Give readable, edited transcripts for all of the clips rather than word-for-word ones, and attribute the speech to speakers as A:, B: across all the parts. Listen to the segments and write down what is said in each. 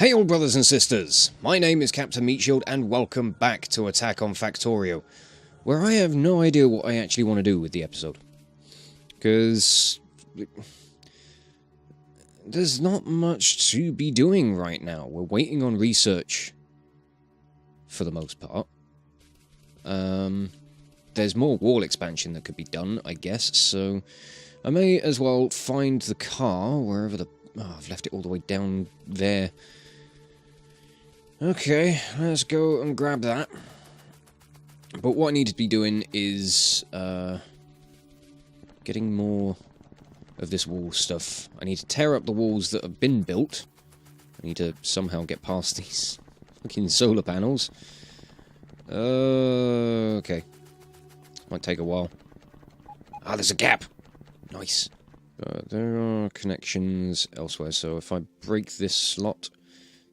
A: Hey all brothers and sisters, my name is Captain Meatshield and welcome back to Attack on Factorio, where I have no idea what I actually want to do with the episode. Because there's not much to be doing right now. We're waiting on research, for the most part. There's more wall expansion that could be done, I guess, so I may as well find the car, wherever the... Oh, I've left it all the way down there. Okay, let's go and grab that. But what I need to be doing is getting more of this wall stuff. I need to tear up the walls that have been built. I need to somehow get past these fucking solar panels. Okay. Might take a while. Ah, there's a gap! Nice. There are connections elsewhere, so if I break this slot,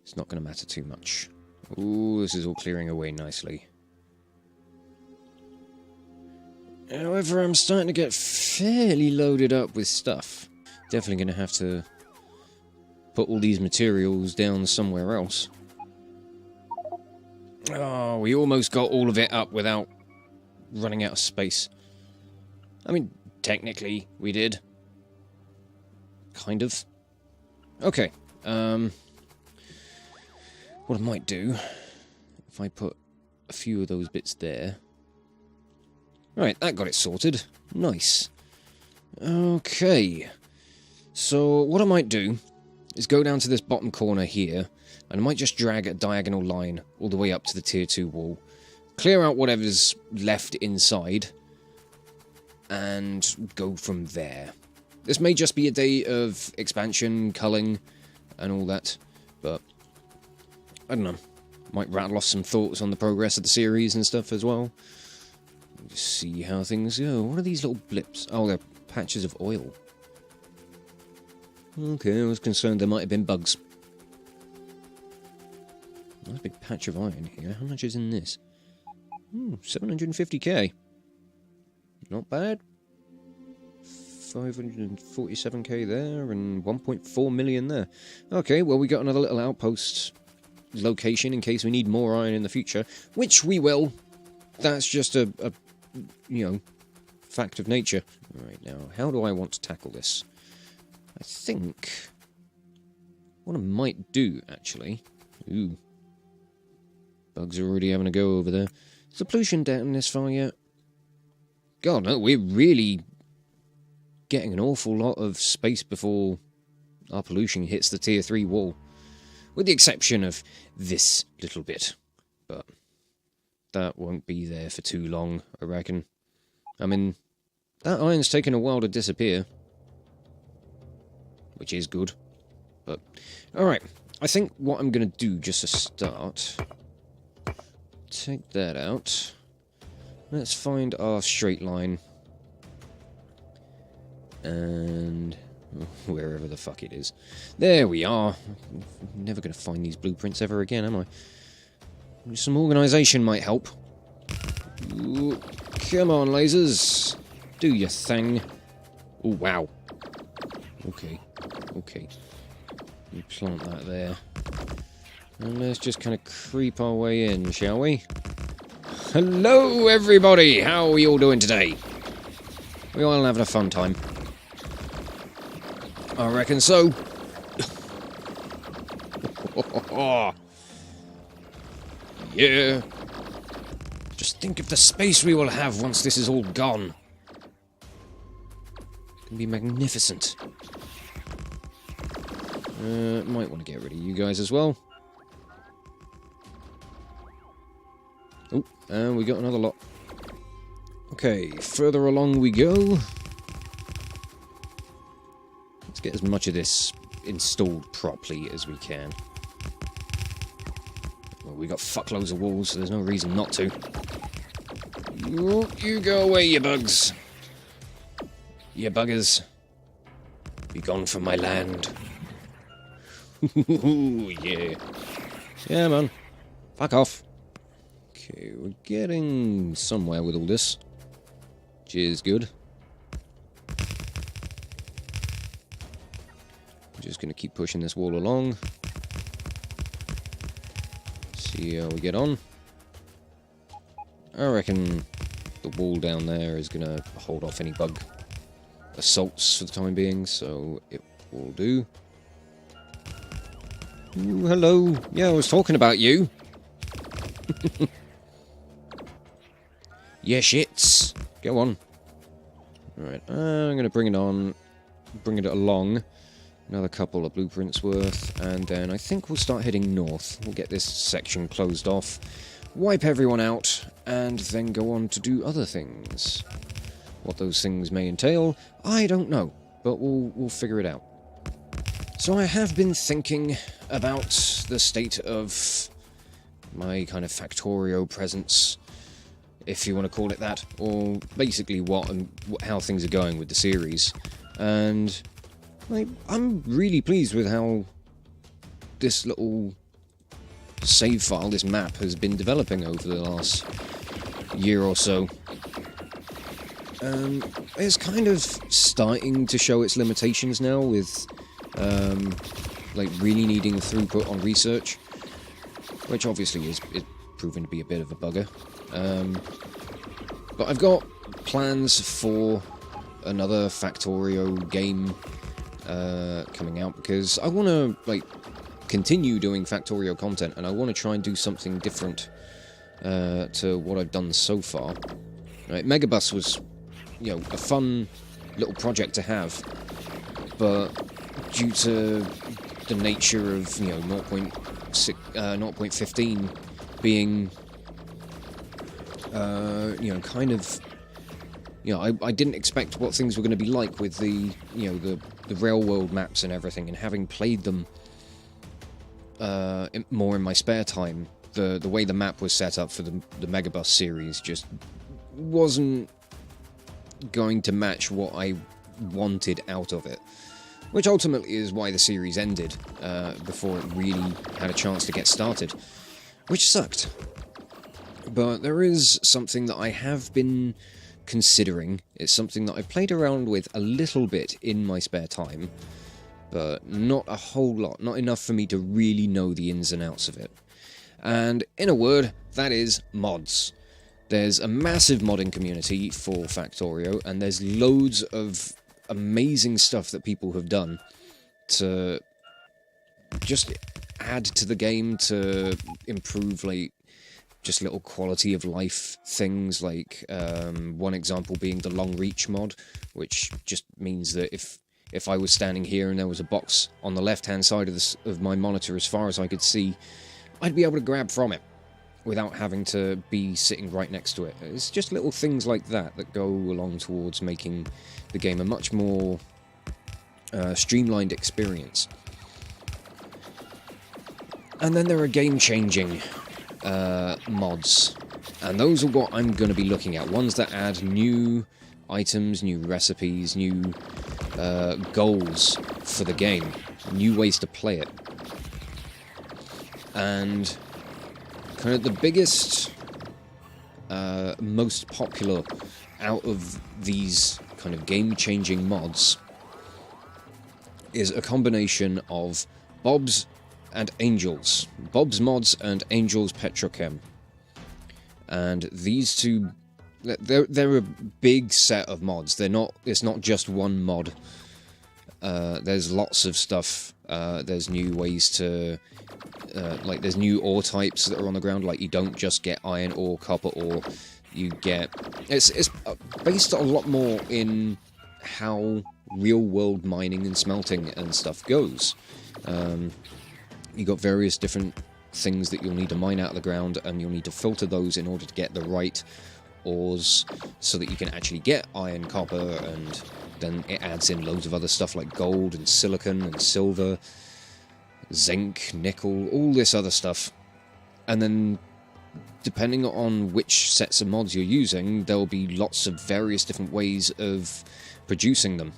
A: it's not going to matter too much. Ooh, this is all clearing away nicely. However, I'm starting to get fairly loaded up with stuff. Definitely going to have to put all these materials down somewhere else. Oh, we almost got all of it up without running out of space. I mean, technically, we did. Kind of. Okay, what I might do, if I put a few of those bits there... Right, that got it sorted. Nice. Okay. So, what I might do is go down to this bottom corner here, and I might just drag a diagonal line all the way up to the Tier 2 wall. Clear out whatever's left inside, and go from there. This may just be a day of expansion, culling, and all that, but I don't know. Might rattle off some thoughts on the progress of the series and stuff as well. Just see how things go. What are these little blips? Oh, they're patches of oil. Okay, I was concerned there might have been bugs. Nice big patch of iron here. How much is in this? 750k. Not bad. 547k there, and 1.4 million there. Okay, well, we got another little outpost location in case we need more iron in the future, which we will. That's just a you know, fact of nature. Right, now, how do I want to tackle this? I think what I might do, actually... Ooh. Bugs are already having a go over there. Is the pollution down this far yet? God, no, we're really getting an awful lot of space before our pollution hits the Tier 3 wall. With the exception of this little bit. But that won't be there for too long, I reckon. I mean, that iron's taken a while to disappear. Which is good. But, alright. I think what I'm going to do, just to start... Take that out. Let's find our straight line. And... wherever the fuck it is. There we are. I'm never going to find these blueprints ever again, am I? Some organisation might help. Ooh, come on, lasers. Do your thing. Oh, wow. Okay. Okay. We plant that there. And let's just kind of creep our way in, shall we? Hello, everybody! How are we all doing today? We all having a fun time. I reckon so. Yeah. Just think of the space we will have once this is all gone. It's gonna be magnificent. Might want to get rid of you guys as well. Oh, and we got another lot. Okay, further along we go. Let's get as much of this installed properly as we can. Well, we got fuckloads of walls, so there's no reason not to. You go away, you bugs. You buggers. Be gone from my land. Yeah. Yeah, man. Fuck off. Okay, we're getting somewhere with all this. Which is good. Just going to keep pushing this wall along. See how we get on. I reckon the wall down there is gonna hold off any bug assaults for the time being, so it will do. Ooh, hello. Yeah, I was talking about you. Yeah, shits. Go on. Alright, I'm gonna bring it on. Bring it along. Another couple of blueprints worth, and then I think we'll start heading north. We'll get this section closed off, wipe everyone out, and then go on to do other things. What those things may entail, I don't know, but we'll figure it out. So I have been thinking about the state of my kind of Factorio presence, if you want to call it that, or basically how things are going with the series, and I'm really pleased with how this little save file, this map, has been developing over the last year or so. It's kind of starting to show its limitations now with, like, really needing throughput on research, which obviously is proving to be a bit of a bugger. But I've got plans for another Factorio game coming out, because I want to, like, continue doing Factorio content, and I want to try and do something different to what I've done so far. Right, Megabus was, you know, a fun little project to have, but due to the nature of, you know, 0.15 being, you know, kind of, you know, I didn't expect what things were going to be like with the, you know, the real world maps and everything, and having played them more in my spare time, the way the map was set up for the Megabus series just wasn't going to match what I wanted out of it, which ultimately is why the series ended before it really had a chance to get started, which sucked. But there is something that I have been considering. It's something that I played around with a little bit in my spare time, but not a whole lot, not enough for me to really know the ins and outs of it. And in a word, that is mods. There's a massive modding community for Factorio, and there's loads of amazing stuff that people have done to just add to the game, to improve, like, just little quality of life things, like one example being the long reach mod, which just means that if I was standing here and there was a box on the left hand side of my monitor as far as I could see, I'd be able to grab from it without having to be sitting right next to it. It's just little things like that that go along towards making the game a much more streamlined experience. And then there are game-changing mods, and those are what I'm going to be looking at. Ones that add new items, new recipes, new goals for the game, new ways to play it. And kind of the biggest, most popular out of these kind of game-changing mods is a combination of Bob's and Angel's. Bob's Mods and Angel's Petrochem. And these two, they're a big set of mods. It's not just one mod. There's lots of stuff. There's new ways to, like, there's new ore types that are on the ground. Like, you don't just get iron ore, copper ore. You get, it's based a lot more in how real world mining and smelting and stuff goes. You got various different things that you'll need to mine out of the ground, and you'll need to filter those in order to get the right ores so that you can actually get iron, copper, and then it adds in loads of other stuff like gold and silicon and silver, zinc, nickel, all this other stuff. And then, depending on which sets of mods you're using, there'll be lots of various different ways of producing them.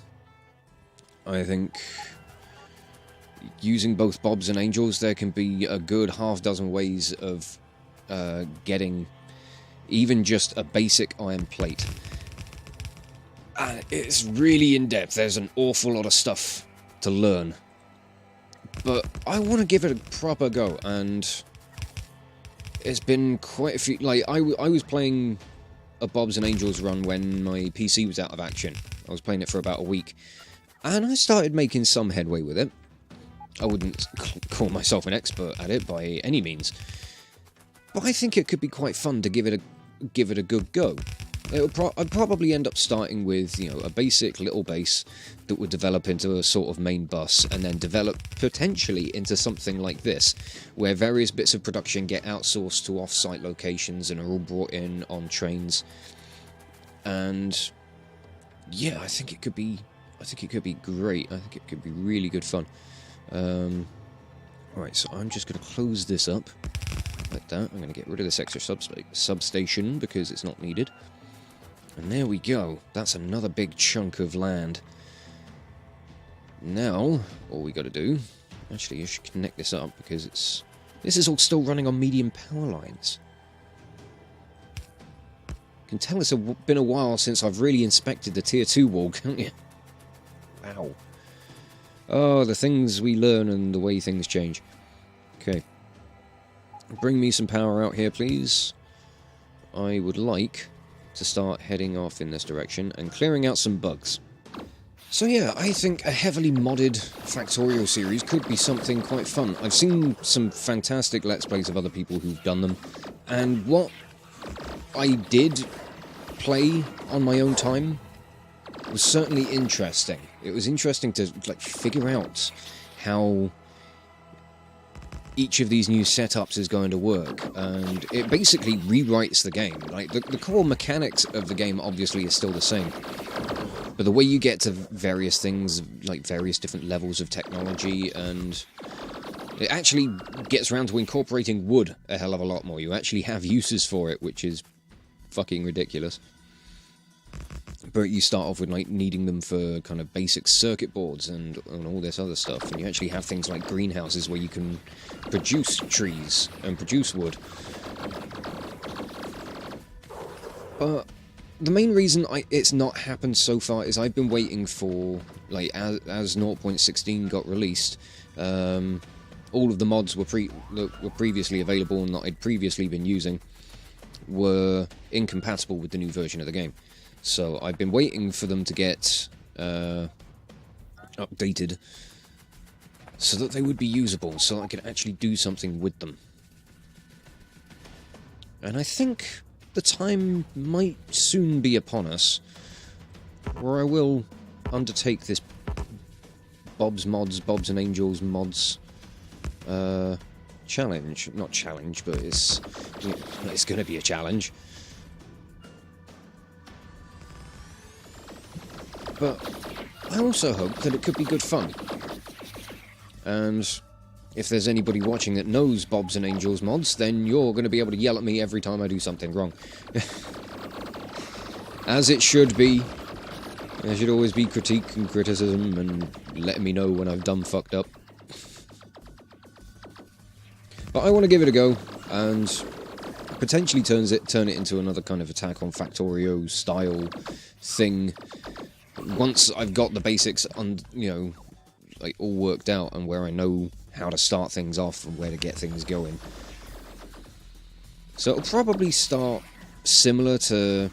A: I think using both Bobs and Angels, there can be a good half dozen ways of getting even just a basic iron plate. And it's really in-depth. There's an awful lot of stuff to learn. But I want to give it a proper go, and it's been quite a few... Like, I was playing a Bobs and Angels run when my PC was out of action. I was playing it for about a week. And I started making some headway with it. I wouldn't call myself an expert at it by any means. But I think it could be quite fun to give it a good go. I'd probably end up starting with, you know, a basic little base that would develop into a sort of main bus, and then develop potentially into something like this, where various bits of production get outsourced to off-site locations and are all brought in on trains. And yeah, I think it could be great. I think it could be really good fun. Alright, so I'm just going to close this up like that. I'm going to get rid of this extra substation because it's not needed. And there we go. That's another big chunk of land. Now, all we got to do... Actually, I should connect this up because this is all still running on medium power lines. You can tell it's been a while since I've really inspected the Tier 2 wall, can't you? Ow. Oh, the things we learn and the way things change. Okay. Bring me some power out here, please. I would like to start heading off in this direction and clearing out some bugs. So yeah, I think a heavily modded Factorio series could be something quite fun. I've seen some fantastic Let's Plays of other people who've done them, and what I did play on my own time was certainly interesting. It was interesting to like figure out how each of these new setups is going to work, and it basically rewrites the game. Like the core mechanics of the game obviously is still the same, but the way you get to various things, like various different levels of technology, and it actually gets around to incorporating wood a hell of a lot more. You actually have uses for it, which is fucking ridiculous. But you start off with like needing them for kind of basic circuit boards and all this other stuff, and you actually have things like greenhouses where you can produce trees and produce wood. But the main reason it's not happened so far is I've been waiting for, like, as 0.16 got released, all of the mods that were previously available and that I'd previously been using were incompatible with the new version of the game. So I've been waiting for them to get updated so that they would be usable, so I could actually do something with them. And I think the time might soon be upon us where I will undertake this Bobs and Angels mods challenge. Not challenge, but it's going to be a challenge. But I also hope that it could be good fun. And if there's anybody watching that knows Bobs and Angels mods, then you're going to be able to yell at me every time I do something wrong. As it should be. There should always be critique and criticism and letting me know when I've done fucked up. But I want to give it a go and potentially turn it into another kind of Attack on Factorio style thing. Once I've got the basics like all worked out, and where I know how to start things off and where to get things going. So it'll probably start similar to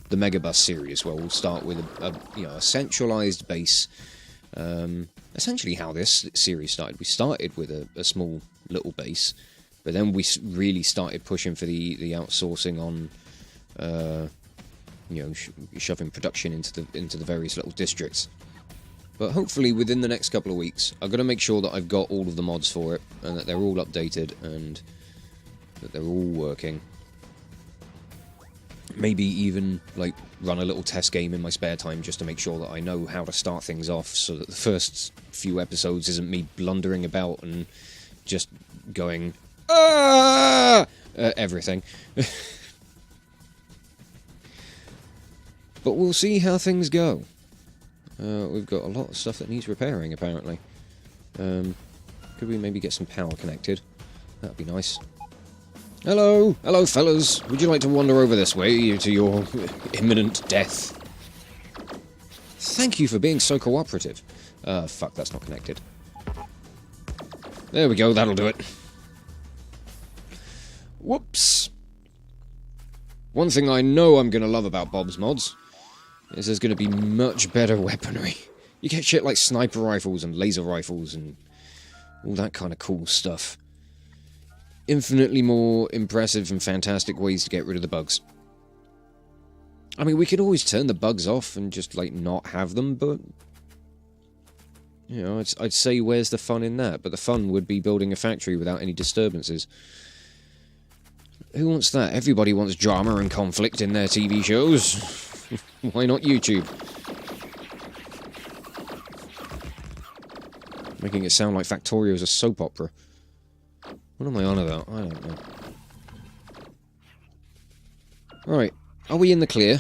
A: the Megabus series, where we'll start with a centralized base. Essentially how this series started. We started with a small little base, but then we really started pushing for the outsourcing on shoving production into the various little districts. But hopefully within the next couple of weeks, I've got to make sure that I've got all of the mods for it, and that they're all updated, and that they're all working. Maybe even, like, run a little test game in my spare time just to make sure that I know how to start things off, so that the first few episodes isn't me blundering about and just going, everything. But we'll see how things go. We've got a lot of stuff that needs repairing, apparently. Could we maybe get some power connected? That'd be nice. Hello! Hello, fellas! Would you like to wander over this way to your imminent death? Thank you for being so cooperative. Fuck, that's not connected. There we go, that'll do it. Whoops! One thing I know I'm going to love about Bob's mods is there's going to be much better weaponry. You get shit like sniper rifles and laser rifles and all that kind of cool stuff. Infinitely more impressive and fantastic ways to get rid of the bugs. I mean, we could always turn the bugs off and just, like, not have them, but... You know, I'd say where's the fun in that? But the fun would be building a factory without any disturbances. Who wants that? Everybody wants drama and conflict in their TV shows. Why not YouTube? Making it sound like Factorio is a soap opera. What am I on about? I don't know. Right. Are we in the clear?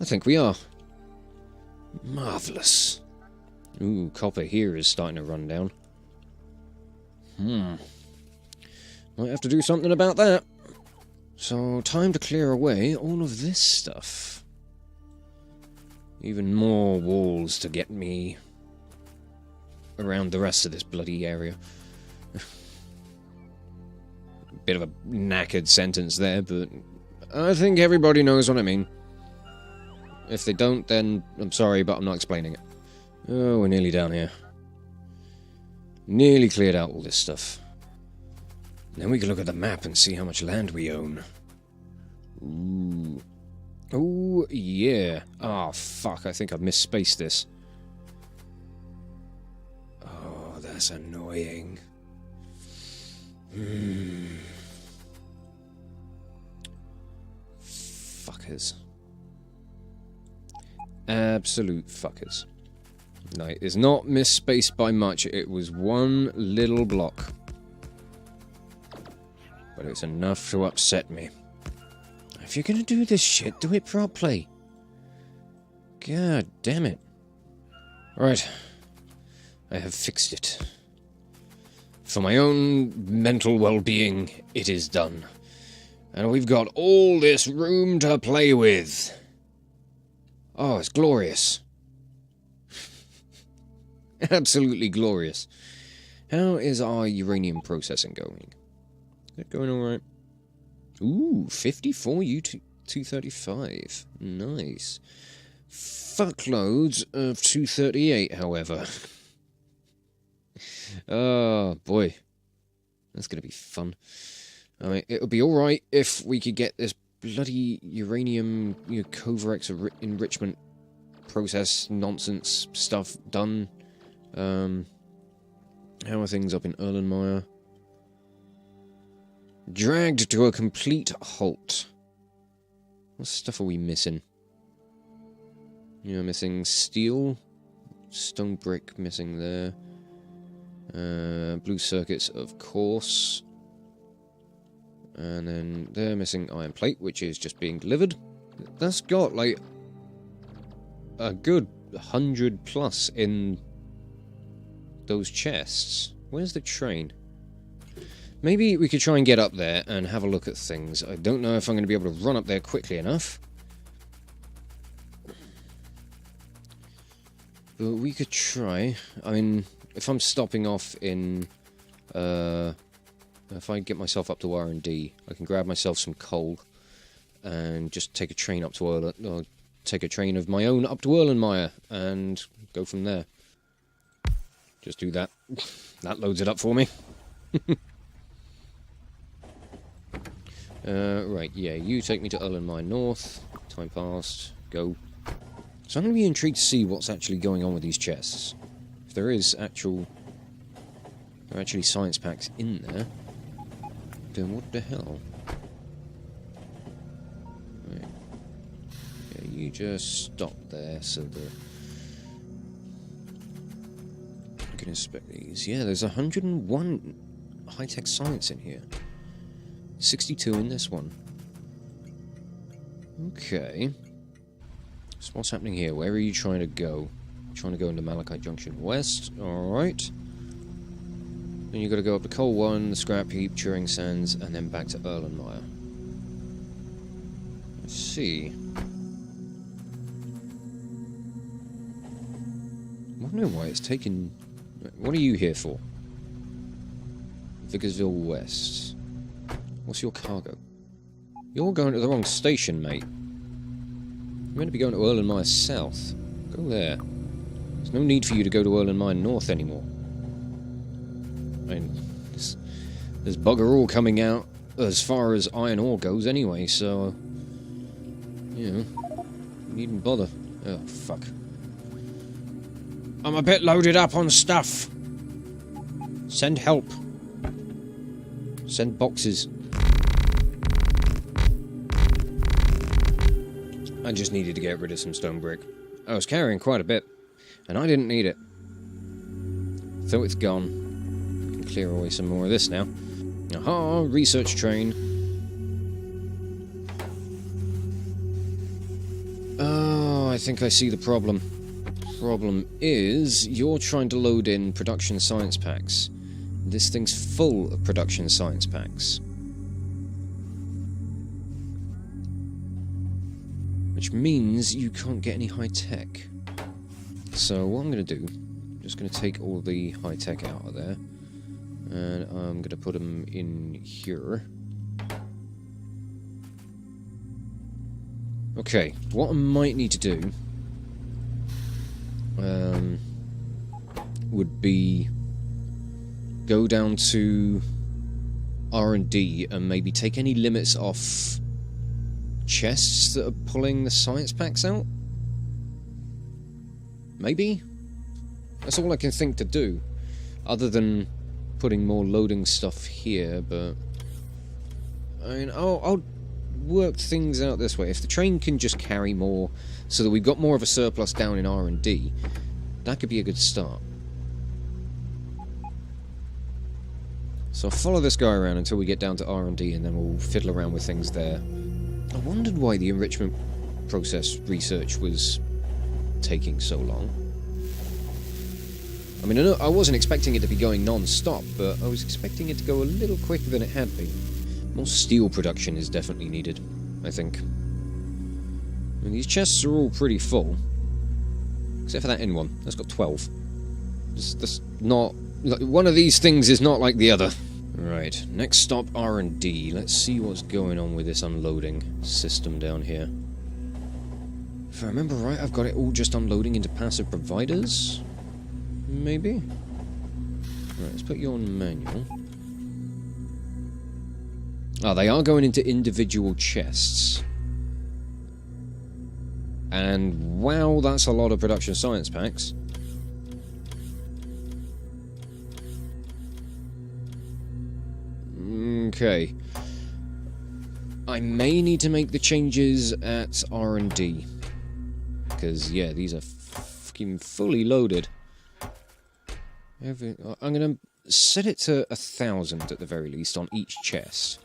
A: I think we are. Marvellous. Ooh, copper here is starting to run down. Might have to do something about that. So, time to clear away all of this stuff. Even more walls to get me around the rest of this bloody area. Bit of a knackered sentence there, but I think everybody knows what I mean. If they don't, then I'm sorry, but I'm not explaining it. Oh, we're nearly down here. Nearly cleared out all this stuff. Then we can look at the map and see how much land we own. Ooh. Oh, yeah. Ah, fuck, I think I've misspaced this. Oh, that's annoying. Fuckers. Absolute fuckers. No, it's not misspaced by much. It was one little block. But it's enough to upset me. If you're gonna do this shit, do it properly. God damn it. Right. I have fixed it. For my own mental well-being, it is done. And we've got all this room to play with. Oh, it's glorious. Absolutely glorious. How is our uranium processing going? Is it going alright? Ooh, 54 U-235. Nice. Fuckloads of 238, however. Oh, boy. That's going to be fun. I mean, it would be alright if we could get this bloody uranium, Covarex enrichment process nonsense stuff done. How are things up in Erlenmeyer? Dragged to a complete halt. What stuff are we missing? Missing steel. Stone brick missing there. Blue circuits, of course. And then they're missing iron plate, which is just being delivered. That's got, like, a good 100 plus in those chests. Where's the train? Maybe we could try and get up there and have a look at things. I don't know if I'm going to be able to run up there quickly enough. But we could try. I mean, if I'm stopping off in... if I get myself up to R&D, I can grab myself some coal and just take a train up to or take a train of my own up to Erlenmeyer and go from there. Just do that. That loads it up for me. Right, yeah, you take me to Erlenmeyer North. Time passed. Go. So I'm going to be intrigued to see what's actually going on with these chests. If there is actually science packs in there, then what the hell? Right. Yeah, you just stop there so that I can inspect these. Yeah, there's 101 high-tech science in here. 62 in this one. Okay. So what's happening here? Where are you trying to go? Trying to go into Malachite Junction West. Alright. Then you've got to go up to Coal 1, the Scrap Heap, Turing Sands, and then back to Erlenmeyer. Let's see. I wonder why it's taken... What are you here for? Vickersville West. What's your cargo? You're going to the wrong station, mate. You're meant to be going to Erlenmeyer South. Go there. There's no need for you to go to Erlenmeyer North anymore. I mean, there's bugger all coming out as far as iron ore goes anyway, so... you know, needn't bother. Oh, fuck. I'm a bit loaded up on stuff. Send help. Send boxes. I just needed to get rid of some stone brick. I was carrying quite a bit, and I didn't need it. So it's gone. I can clear away some more of this now. Aha, research train. Oh, I think I see the problem. Problem is, you're trying to load in production science packs. This thing's full of production science packs. Which means you can't get any high-tech. So what I'm going to do, I'm just going to take all the high-tech out of there. And I'm going to put them in here. Okay, what I might need to do would be go down to R&D and maybe take any limits off chests that are pulling the science packs out? Maybe? That's all I can think to do, other than putting more loading stuff here, but... I mean, I'll work things out this way. If the train can just carry more, so that we've got more of a surplus down in R&D, that could be a good start. So I'll follow this guy around until we get down to R&D, and then we'll fiddle around with things there. I wondered why the enrichment process research was taking so long. I mean, I wasn't expecting it to be going non-stop, but I was expecting it to go a little quicker than it had been. More steel production is definitely needed, I think. I mean, these chests are all pretty full. Except for that end one. That's got 12. That's not... one of these things is not like the other. Right, next stop R&D. Let's see what's going on with this unloading system down here. If I remember right, I've got it all just unloading into passive providers? Maybe? Right, let's put you on manual. Oh, they are going into individual chests. And wow, that's a lot of production science packs. Okay. I may need to make the changes at R&D. Because, yeah, these are fucking fully loaded. I'm going to set it to 1,000 at the very least on each chest.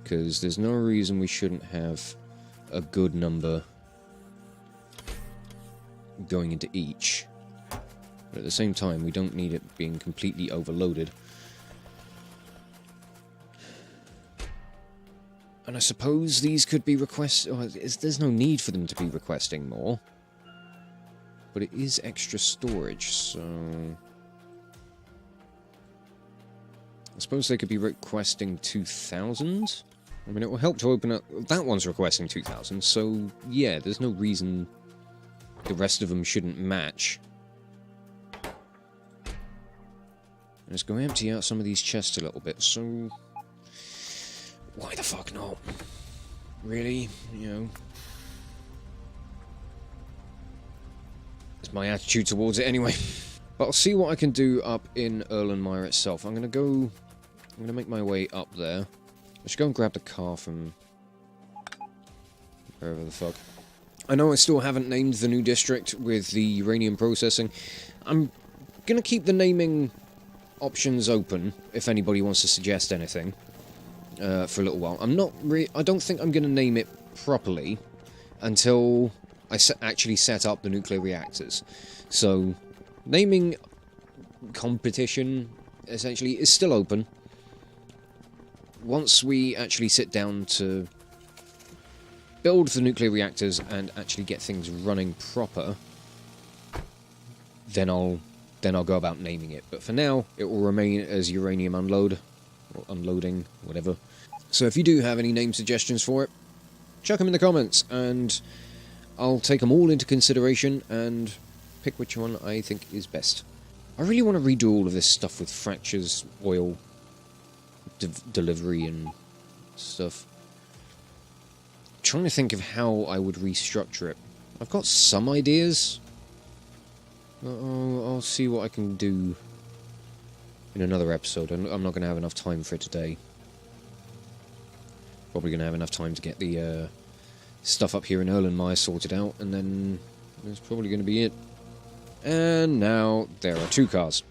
A: Because there's no reason we shouldn't have a good number going into each. But at the same time, we don't need it being completely overloaded. And I suppose these could be requested... Oh, there's no need for them to be requesting more. But it is extra storage, so... I suppose they could be requesting 2,000? I mean, it will help to open up... That one's requesting 2,000, so yeah, there's no reason the rest of them shouldn't match. Let's go empty out some of these chests a little bit, so... Why the fuck not? Really? You know... That's my attitude towards it anyway. But I'll see what I can do up in Erlenmeyer itself. I'm going to make my way up there. I should go and grab the car from... wherever the fuck. I know I still haven't named the new district with the uranium processing. I'm going to keep the naming options open, if anybody wants to suggest anything. For a little while. I don't think I'm going to name it properly until I actually set up the nuclear reactors. So, naming competition, essentially, is still open. Once we actually sit down to build the nuclear reactors and actually get things running proper, then I'll go about naming it. But for now, it will remain as uranium unload. or unloading, whatever. So if you do have any name suggestions for it, chuck them in the comments, and I'll take them all into consideration and pick which one I think is best. I really want to redo all of this stuff with fractures, oil, delivery and stuff. I'm trying to think of how I would restructure it. I've got some ideas. I'll see what I can do in another episode. I'm not going to have enough time for it today. Probably going to have enough time to get the stuff up here in Erlenmeyer sorted out, and then that's probably going to be it. And now there are 2 cars.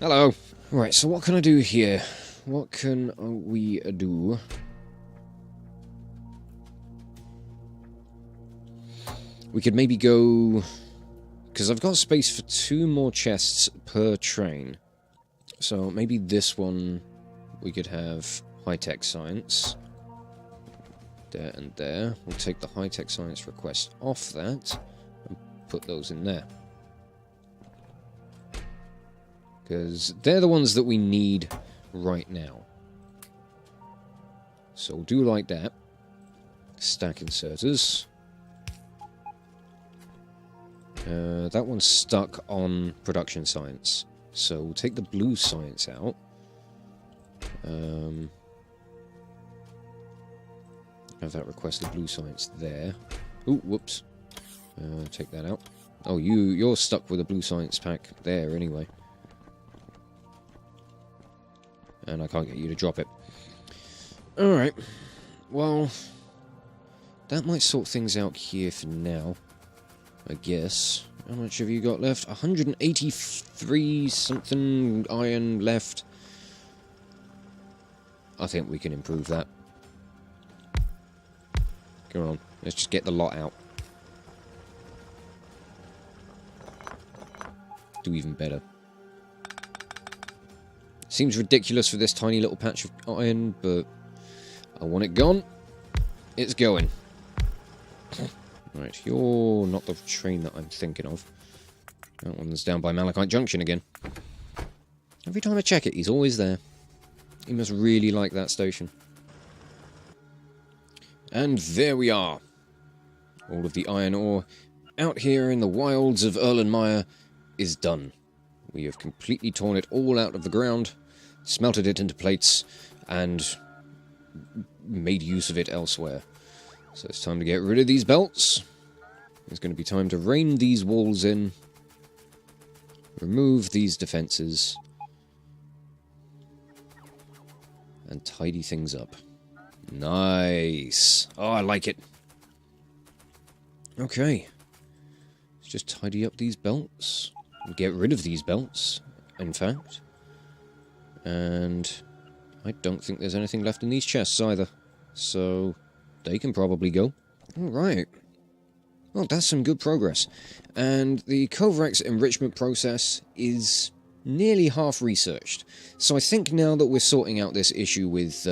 A: Hello. Right, so what can I do here? What can we do? We could maybe go... because I've got space for 2 more chests per train. So maybe this one we could have high-tech science. There and there. We'll take the high-tech science request off that and put those in there. Because they're the ones that we need right now. So we'll do like that. Stack inserters. That one's stuck on production science. So we'll take the blue science out. Have that request the blue science there. Ooh, whoops. Take that out. Oh, you're stuck with a blue science pack there anyway. And I can't get you to drop it. Alright. Well, that might sort things out here for now, I guess. How much have you got left? 183 something iron left. I think we can improve that. Come on, let's just get the lot out. Do even better. Seems ridiculous for this tiny little patch of iron, but I want it gone. It's going. Right, you're not the train that I'm thinking of. That one's down by Malachite Junction again. Every time I check it, he's always there. He must really like that station. And there we are. All of the iron ore out here in the wilds of Erlenmeyer is done. We have completely torn it all out of the ground, smelted it into plates, and made use of it elsewhere. So it's time to get rid of these belts. It's going to be time to rein these walls in, remove these defences, and tidy things up. Nice. Oh, I like it. Okay. Let's just tidy up these belts. Get rid of these belts, in fact. And I don't think there's anything left in these chests either. So they can probably go. Alright. Well, that's some good progress. And the Kovrex enrichment process is nearly half researched. So I think now that we're sorting out this issue with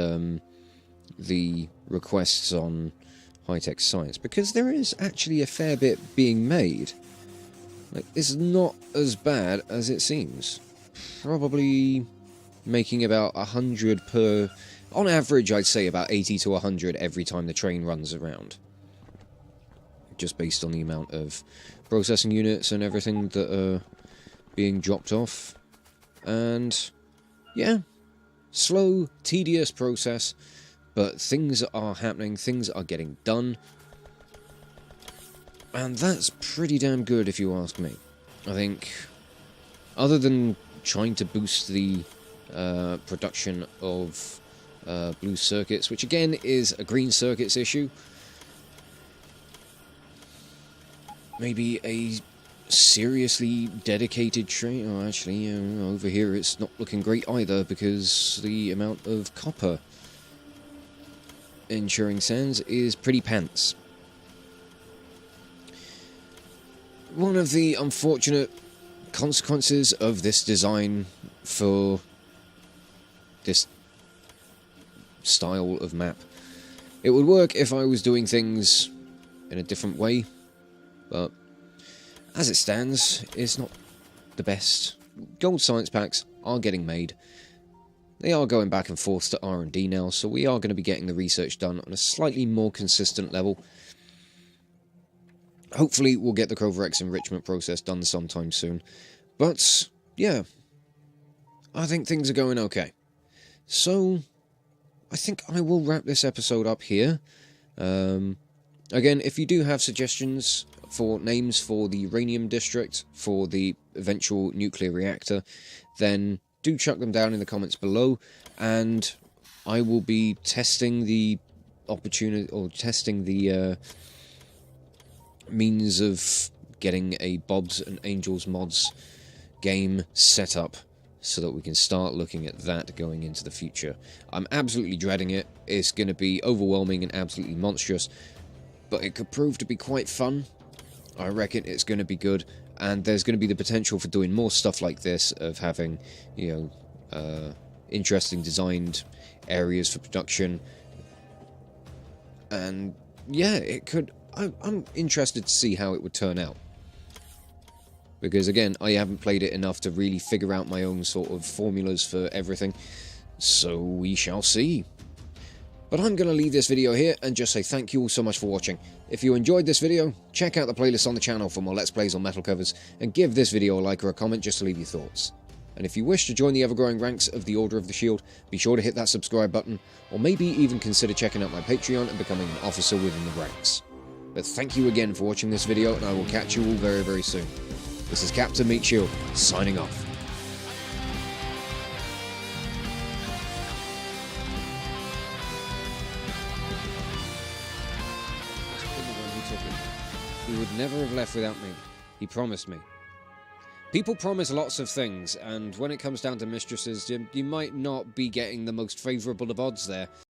A: the requests on high-tech science, because there is actually a fair bit being made. Like, it's not as bad as it seems. Probably making about 100 per... On average, I'd say about 80 to 100 every time the train runs around. Just based on the amount of processing units and everything that are being dropped off. And, yeah, slow, tedious process, but things are happening, things are getting done. And that's pretty damn good, if you ask me. I think, other than trying to boost the production of blue circuits, which again is a green circuits issue, maybe a seriously dedicated train. Oh, actually, over here it's not looking great either, because the amount of copper ensuring sands is pretty pants. One of the unfortunate consequences of this design for this style of map. It would work if I was doing things in a different way, but as it stands, it's not the best. Gold science packs are getting made. They are going back and forth to R&D now, so we are going to be getting the research done on a slightly more consistent level. Hopefully we'll get the Covrex enrichment process done sometime soon. But, yeah, I think things are going okay. So, I think I will wrap this episode up here. Again, if you do have suggestions for names for the uranium district, for the eventual nuclear reactor, then do chuck them down in the comments below, and I will be testing the opportunity, or testing the means of getting a Bobs and Angels mods game set up so that we can start looking at that going into the future. I'm absolutely dreading it. It's going to be overwhelming and absolutely monstrous, but it could prove to be quite fun. I reckon it's going to be good, and there's going to be the potential for doing more stuff like this, of having, you know, interesting designed areas for production. And yeah, it could... I'm interested to see how it would turn out. Because again, I haven't played it enough to really figure out my own sort of formulas for everything. So we shall see. But I'm going to leave this video here and just say thank you all so much for watching. If you enjoyed this video, check out the playlist on the channel for more Let's Plays on metal covers, and give this video a like or a comment just to leave your thoughts. And if you wish to join the ever-growing ranks of the Order of the Shield, be sure to hit that subscribe button, or maybe even consider checking out my Patreon and becoming an officer within the ranks. But thank you again for watching this video, and I will catch you all very, very soon. This is Captain Meat Shield, signing off. He would never have left without me. He promised me. People promise lots of things, and when it comes down to mistresses, you might not be getting the most favourable of odds there.